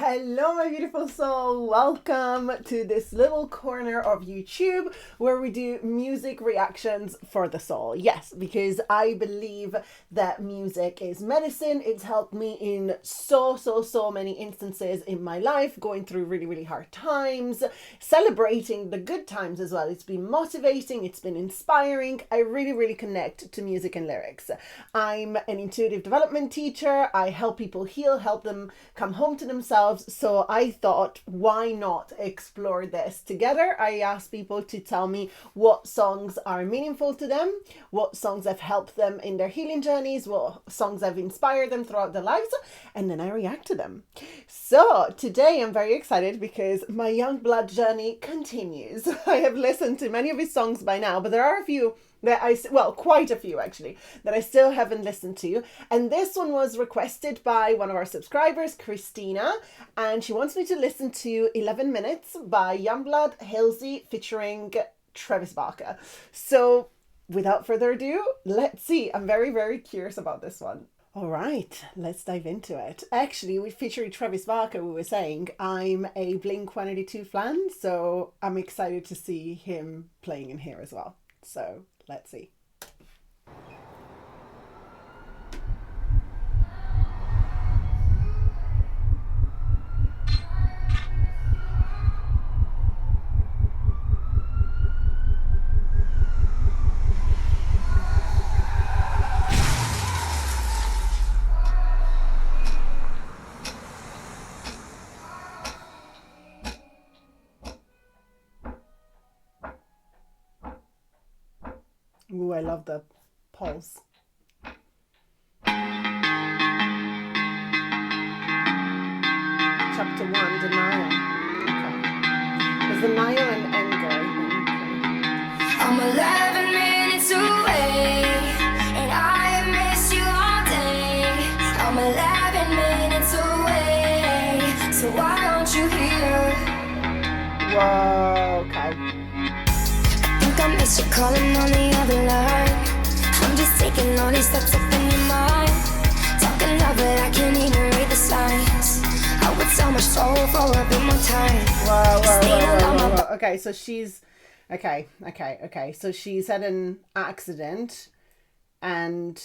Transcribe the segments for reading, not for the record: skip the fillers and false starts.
Hello my beautiful soul, welcome to this little corner of YouTube where we do music reactions for the soul. Yes, because I believe that music is medicine. It's helped me in so many instances in my life, going through really hard times, celebrating the good times as well. It's been motivating, it's been inspiring. I really connect to music and lyrics. I'm an intuitive development teacher. I help people heal, help them come home to themselves. So I thought, why not explore this together? I asked people to tell me what songs are meaningful to them, what songs have helped them in their healing journeys, what songs have inspired them throughout their lives, and then I react to them. So today I'm very excited because my Yungblud journey continues. I have listened to many of his songs by now, but there are a few that quite a few actually, that I still haven't listened to. And this one was requested by one of our subscribers, Christina, and she wants me to listen to 11 Minutes by Yungblud, Halsey, featuring Travis Barker. So without further ado, let's see. I'm very curious about this one. All right, let's dive into it. Actually, with featuring Travis Barker, we were saying I'm a Blink-182 fan, so I'm excited to see him playing in here as well. So let's see. Ooh, I love the pulse. Chapter 1, denial. Okay. There's denial and anger. Okay. I'm 11 minutes away, and I miss you all day. I'm 11 minutes away, so why aren't you here? Whoa, okay. I miss you calling on the other line. I'm just taking all these steps up in your mind. Talking love, but I can't even read the signs. I would so much soul for a bit more time. Whoa. Okay, so she's... Okay. So she's had an accident and...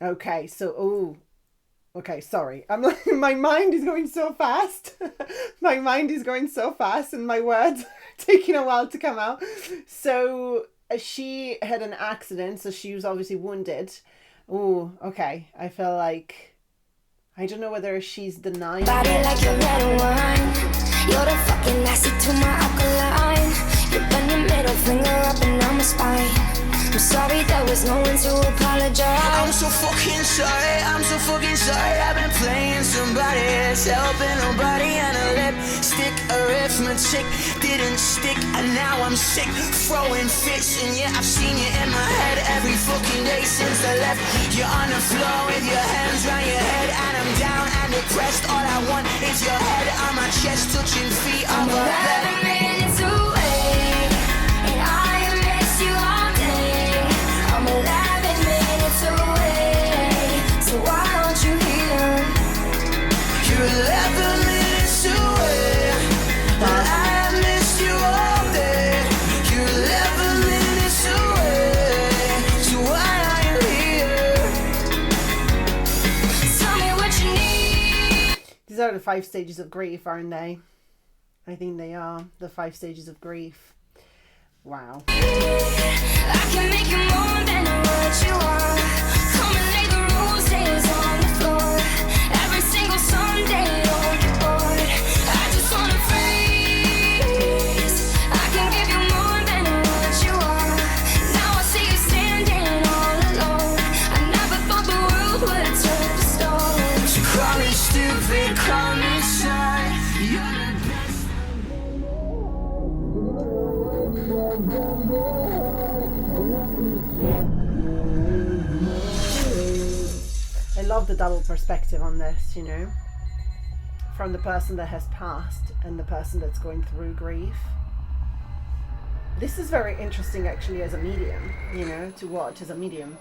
Okay, so... Ooh. Okay, sorry. I'm like, my mind is going so fast. My mind is going so fast and my words are taking a while to come out. So she had an accident, so she was obviously wounded. Ooh, okay. I feel like, I don't know whether she's denying body it. Like your red wine. You're the fucking acid to my alkaline. You bend your middle finger up and down my spine. I'm sorry there was no one to apologize. I'm so fucking sorry, I've been playing somebody else, helping nobody, and a lipstick arithmetic didn't stick, and now I'm sick, throwing fits, and yeah, I've seen you in my head every fucking day since I left. You're on the floor with your hands round your head, and I'm down and depressed. All I want is your head on my chest, touching feet on my bed. 11 minutes away, and I miss you all day. I'm 11 minutes away, so why aren't you here? You're 11 minutes away, and I miss you all day. You're 11 minutes away, so why are you here? Tell me what you need. These are the 5 stages of grief, aren't they? I think they are the 5 stages of grief. Wow. I can make you more than what you are. Come and lay the roses on the floor. Every single Sunday you'll get bored. I just wanna freeze. I can give you more than what you are. Now I see you standing all alone. I never thought the world would turn to stone. So call me stupid, call me shy. You're the best. I love the double perspective on this, you know, from the person that has passed and the person that's going through grief. This is very interesting actually as a medium, you know, to watch as a medium.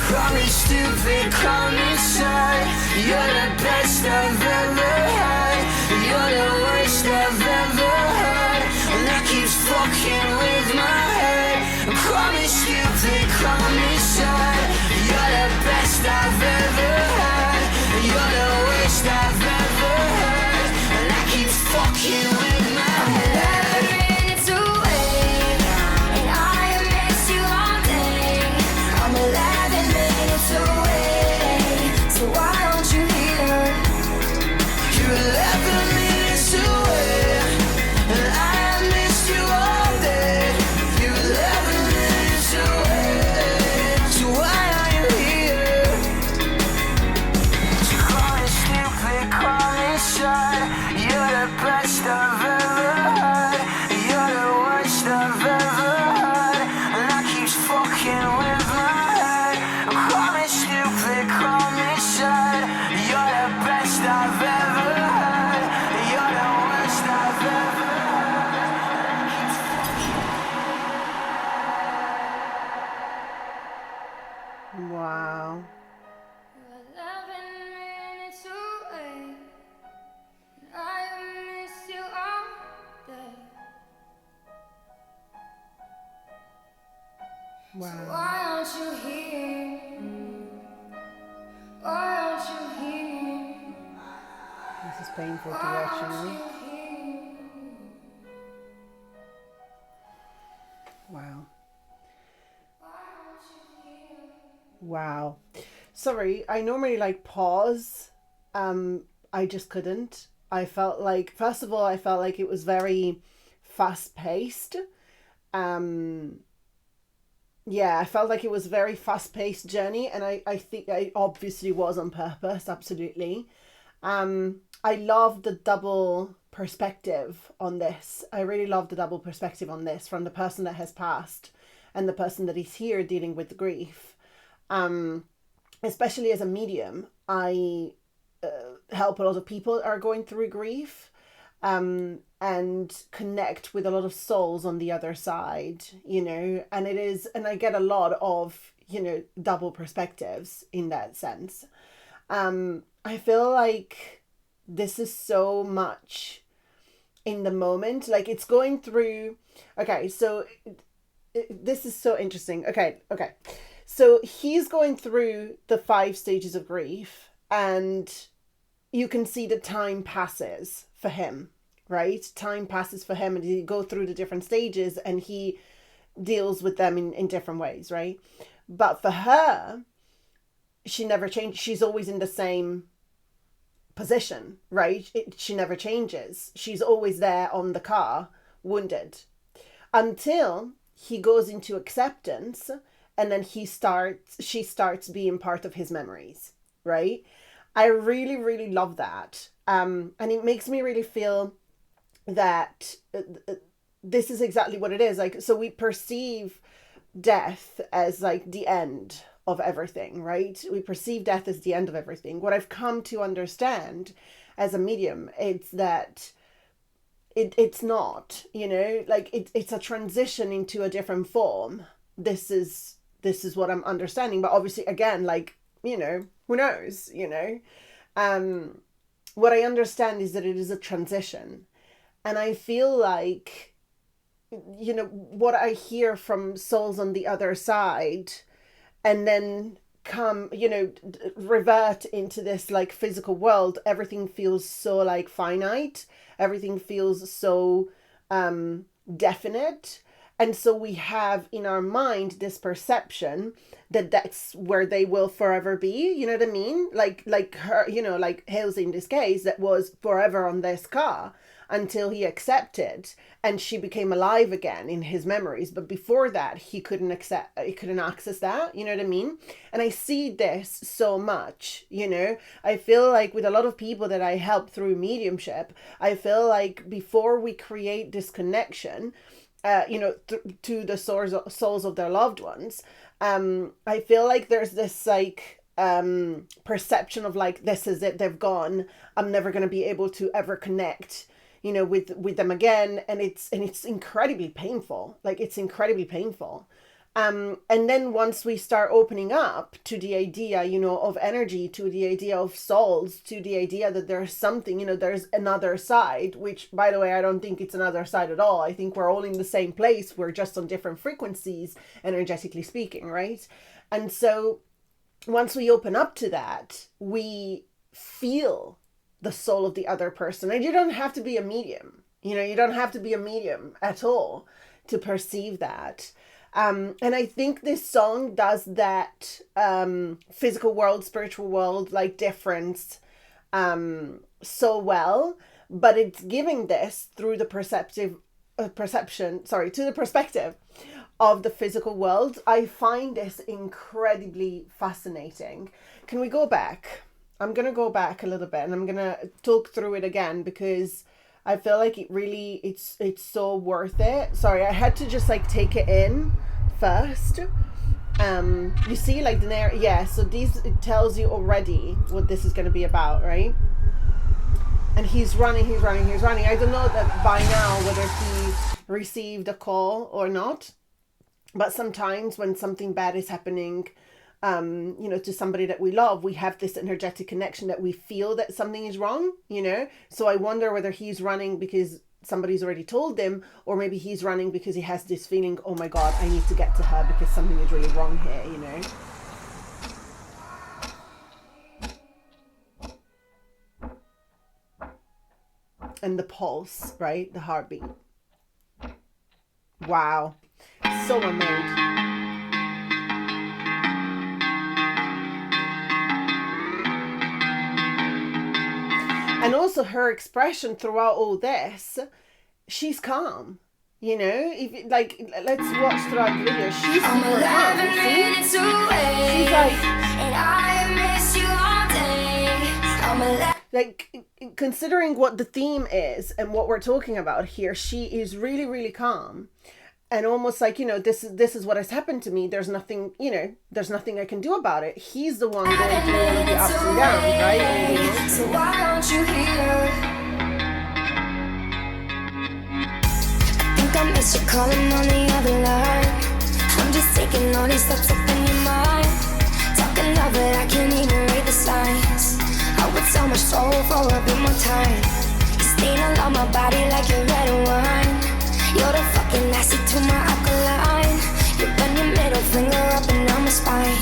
Call me stupid, call me shy. You're the best I've ever had. You're the worst I've ever had. And that keeps fucking with my head. Call me stupid, call me shy. You're the best I've ever had. You're the worst I've ever had. And that keeps fucking with my head. 11 minutes away, and I have missed you all day. I'm 11 minutes away, so why aren't you here? You're 11 minutes away, and I have missed you all day. You're 11 minutes away, so why are you here? So call me stupid, call me shy. You're the best I've ever had. You're the worst I've ever had, and that keeps fucking with my head. Call me stupid, call me shy. You're the best I've ever had. You're the worst I've ever Wow. 11 minutes away, and I have missed you all day. Wow. Why aren't you here? Why aren't you here? This is painful to Why watch, you aren't know? you here? Wow. Why aren't you here? Wow. Sorry, I normally like pause. I just couldn't. I felt like, first of all, I felt like it was very fast paced. Yeah, I felt like it was a very fast paced journey, and I think I obviously was on purpose, absolutely. I love the double perspective on this. I really love the double perspective on this from the person that has passed and the person that is here dealing with the grief. Especially as a medium, I help a lot of people that are going through grief, and connect with a lot of souls on the other side, you know, and I get a lot of, you know, double perspectives in that sense. I feel like this is so much in the moment, like it's going through, okay, so this is so interesting. Okay. So he's going through the 5 stages of grief, and you can see the time passes for him, right? Time passes for him, and he go through the different stages and he deals with them in different ways, right? But for her, she never changed. She's always in the same position, right? She never changes. She's always there on the car, wounded, until he goes into acceptance, and then she starts being part of his memories, right? I really, really love that. And it makes me really feel that this is exactly what it is. Like, so we perceive death as like the end of everything, right? We perceive death as the end of everything. What I've come to understand as a medium, it's that it's not, you know, like it's a transition into a different form. This is what I'm understanding. But obviously, again, like, you know, who knows, you know? What I understand is that it is a transition. And I feel like, you know, what I hear from souls on the other side, and then come, you know, revert into this like physical world, everything feels so like finite. Everything feels so definite. And so we have in our mind this perception that that's where they will forever be. You know what I mean? Like her, you know, like Halsey in this case, that was forever on this car until he accepted, and she became alive again in his memories. But before that, he couldn't access that. You know what I mean? And I see this so much, you know. I feel like with a lot of people that I help through mediumship, I feel like before we create this connection, you know, to the souls of their loved ones, I feel like there's this like perception of like, this is it, they've gone, I'm never going to be able to ever connect, you know, with them again. And it's incredibly painful. Like, it's incredibly painful. And then once we start opening up to the idea, you know, of energy, to the idea of souls, to the idea that there's something, you know, there's another side, which, by the way, I don't think it's another side at all. I think we're all in the same place. We're just on different frequencies, energetically speaking, right? And so once we open up to that, we feel the soul of the other person. And you don't have to be a medium. You know, you don't have to be a medium at all to perceive that. And I think this song does that physical world, spiritual world, like difference so well, but it's giving this through the perspective of the physical world. I find this incredibly fascinating. Can we go back? I'm going to go back a little bit and I'm going to talk through it again because I feel like it really, it's so worth it. Sorry, I had to just like take it in first. You see like the narrative, yeah, so it tells you already what this is going to be about, right? And he's running. I don't know that by now whether he received a call or not, but sometimes when something bad is happening, you know, to somebody that we love, we have this energetic connection that we feel that something is wrong, you know? So I wonder whether he's running because somebody's already told him, or maybe he's running because he has this feeling, oh my God, I need to get to her because something is really wrong here, you know? And the pulse, right? The heartbeat. Wow. So well made. And also her expression throughout all this, she's calm. You know, if like, let's watch throughout the video. She's super calm. She's like, and I miss you all day. Like, considering what the theme is and what we're talking about here, she is really, really calm. And almost like, you know, this is what has happened to me. There's nothing, you know, there's nothing I can do about it. He's the one going through all of the ups and downs, right? So why aren't you here? I think I miss you calling on the other line. I'm just taking all these thoughts up in your mind. Talking love it, I can't even read the signs. I would sell my soul for a bit more time. You're staying along my body like you're red wine. You're the fucking acid to my alkaline. You bend your middle finger up and down my spine.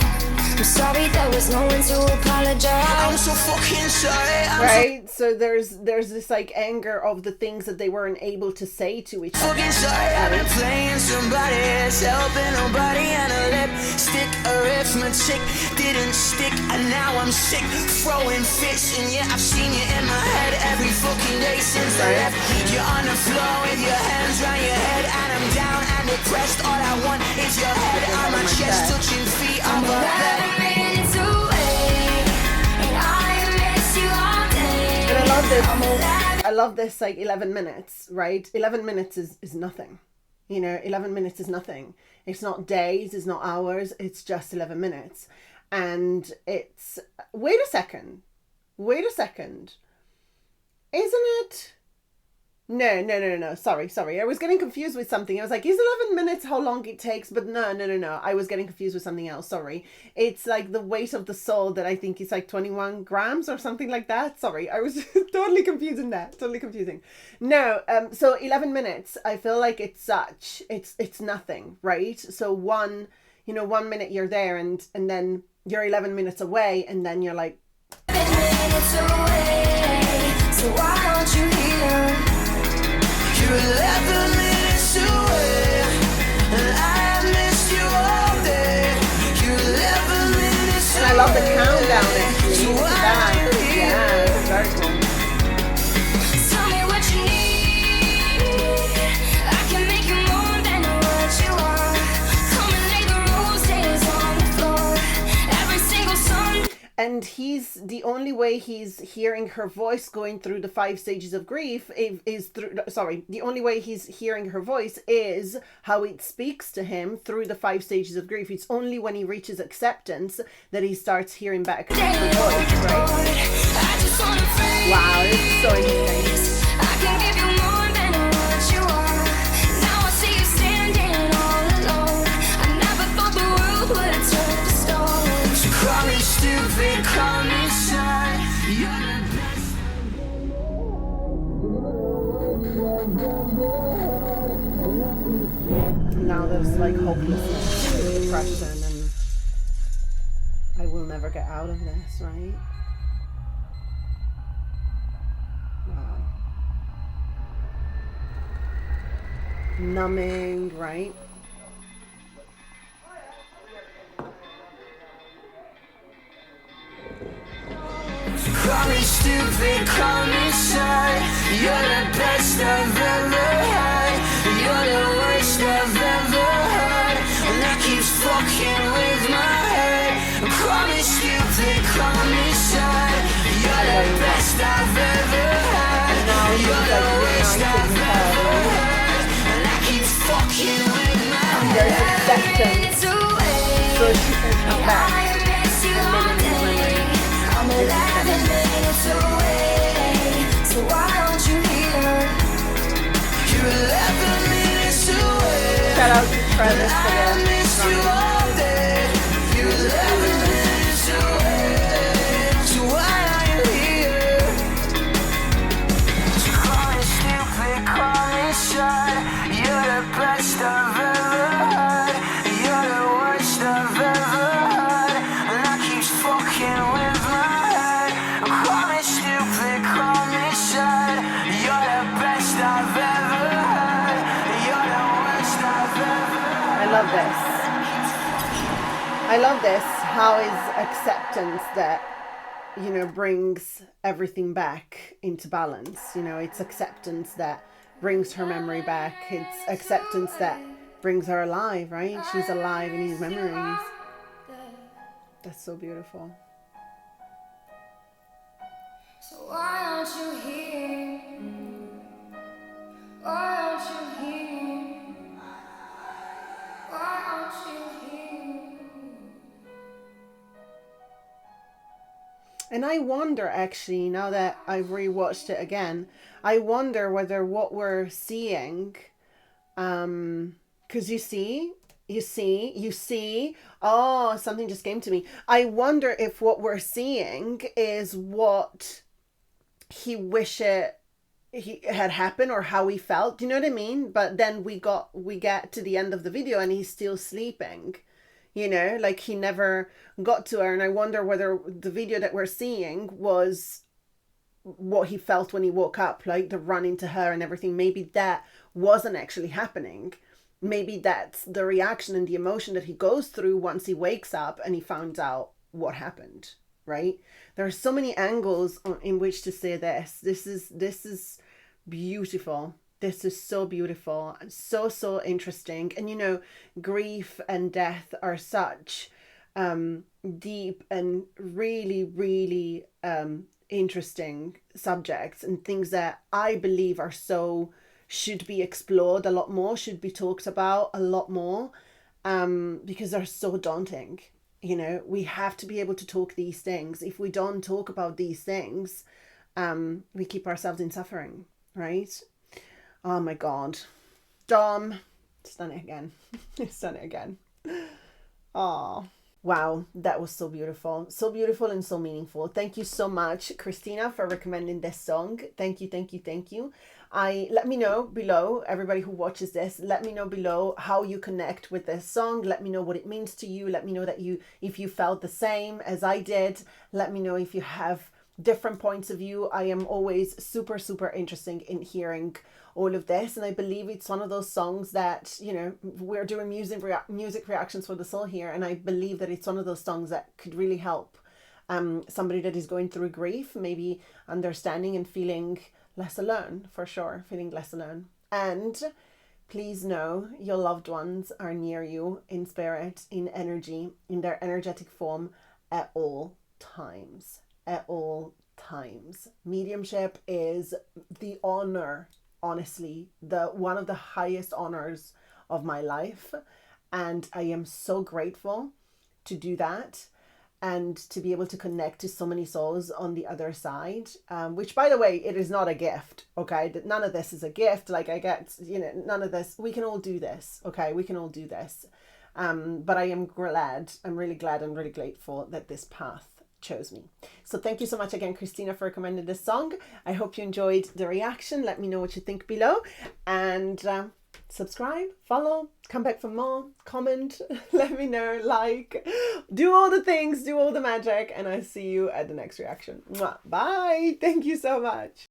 I'm sorry there was no one to apologize. I'm so fucking sorry. Right? So there's this like anger of the things that they weren't able to say to each other. Fucking sorry, I've been playing somebody else, helping nobody, and a lipstick arithmetic didn't stick, and now I'm sick, throwing fits, and yeah, I've seen you in my head every fucking day since I left. You're on the floor with your hands round your head, and I'm down and depressed. All I want is your head on my chest, touching feet on my bed. I love this like 11 minutes, right? 11 minutes is nothing. You know, 11 minutes is nothing. It's not days, it's not hours, it's just 11 minutes. And it's, wait a second. Isn't it? No. Sorry. I was getting confused with something. I was like, is 11 minutes how long it takes? But no. I was getting confused with something else. Sorry. It's like the weight of the soul that I think is like 21 grams or something like that. Sorry. I was totally confusing that. Totally confusing. No. So 11 minutes, I feel like it's nothing, right? So 1 minute you're there and then you're 11 minutes away and then you're like, 11 minutes away. So why aren't you here? You're 11 minutes away, and I missed you all day. You're 11 minutes away. And I love the countdown actually. Look at that. Yeah, it's very cool. Tell me what you need. I can make you more than what you are. Come and lay the roses on the floor. Every single song. And the only way he's hearing her voice going through the 5 stages of grief the only way he's hearing her voice is how it speaks to him through the 5 stages of grief. It's only when he reaches acceptance that he starts hearing back her voice, right? Wow, this is so insane. I can give you more than what you are. Now I see you standing all alone. I never just like hopelessness and depression and I will never get out of this, right? Wow. Numbing, right? Call me stupid, call me shy. You're the best I've ever had. You're the worst I've ever had. And that keeps fucking with my head. Call me stupid, call me shy. You're the best I've ever had. You're the worst I've ever had. And that keeps fucking with my head. There's acceptance. So she can come back. I'm 11 minutes away, so why aren't you here? You're 11 minutes away. Shout out to Travis for I the miss you all day. You're 11 minutes away, so why are you here? So call me stupid, call me shy. You're the best I've ever had. You're the worst I've ever had. And that keeps fucking with my head. Call me stupid, call me shy. You're the best I've ever had. You're the worst I've ever had. I love this. I love this. How is acceptance that, you know, brings everything back into balance. You know, it's acceptance that brings her memory back. It's acceptance that brings her alive, right? She's alive in his memories. That's so beautiful. So why aren't you here? Why aren't you here? Why aren't you here? And I wonder, actually, now that I've rewatched it again, I wonder whether what we're seeing, because you see, oh, something just came to me. I wonder if what we're seeing is what he wish it he had happened or how he felt. Do you know what I mean? But then we get to the end of the video and he's still sleeping. You know, like he never got to her. And I wonder whether the video that we're seeing was what he felt when he woke up, like the run into her and everything. Maybe that wasn't actually happening. Maybe that's the reaction and the emotion that he goes through once he wakes up and he found out what happened, right? There are so many angles in which to say this. This is beautiful. This is so beautiful, so interesting. And you know, grief and death are such deep and really interesting subjects and things that I believe are should be explored a lot more, should be talked about a lot more, because they're so daunting. You know, we have to be able to talk these things. If we don't talk about these things, we keep ourselves in suffering, right? Oh my God. Dom, it's done it again. It's done it again. Oh, wow. That was so beautiful. So beautiful and so meaningful. Thank you so much, Christina, for recommending this song. Thank you. Let me know below, everybody who watches this, let me know below how you connect with this song. Let me know what it means to you. Let me know if you felt the same as I did. Let me know if you have different points of view. I am always super interested in hearing all of this, and I believe it's one of those songs that, you know, we're doing music reactions for the soul here, and I believe that it's one of those songs that could really help somebody that is going through grief, maybe understanding and feeling less alone, for sure, feeling less alone. And please know your loved ones are near you in spirit, in energy, in their energetic form at all times. At all times. Mediumship is the honor, honestly, one of the highest honors of my life, and I am so grateful to do that and to be able to connect to so many souls on the other side, which, by the way, it is not a gift, okay? None of this is a gift. Like, I get, you know, none of this. We can all do this, okay? We can all do this. But I am glad, I'm really glad and really grateful that this path chose me. So thank you so much again, Christina, for recommending this song. I hope you enjoyed the reaction. Let me know what you think below, and subscribe, follow, come back for more, comment, let me know, like, do all the things, do all the magic, and I see you at the next reaction. Mwah. Bye. Thank you so much.